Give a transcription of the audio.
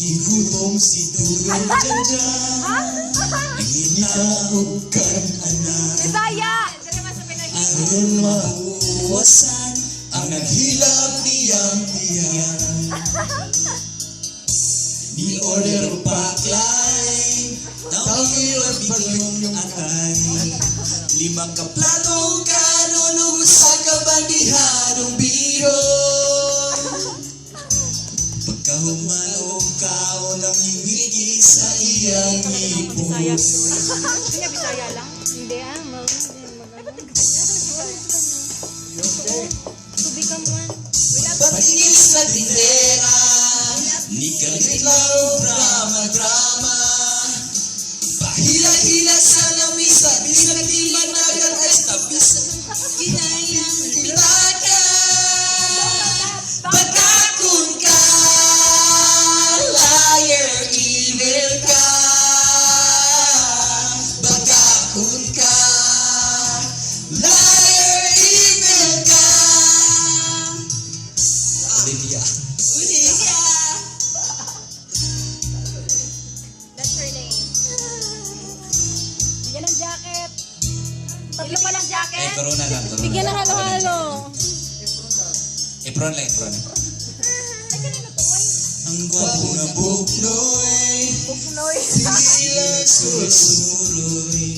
Gigutong si Dudong Janjan. Hinaog kang anak. Bisaya! Aron mahuwasan ang naghilap niyang tiyan. Ni order paklay, tawag bagyong akay. 5 ka platong kanon ug usa ka bandihadong biro. Pagkahumanog kaon ang hingigi sa iyang Bisaya. ipos. Hindi niya Bisaya lang? Hindi Tubig ka mo. Patingin sa tindera, ni kalitlaw drama-drama. Pahila-hila sa lamisa, bisag di managan ay stabis. Kinayang bitaka, pagkakun ka, liar, evil ka. Pagkakun ka, liar, evil ka. Olivia. That's her name. Bigyan ng jacket. Tatlo pa ng jacket. Corona lang, corona. Bigyan ng halo-halo. Apron lang, apron. Ang gwapo na buknoy, Buknoy. sila susuroy.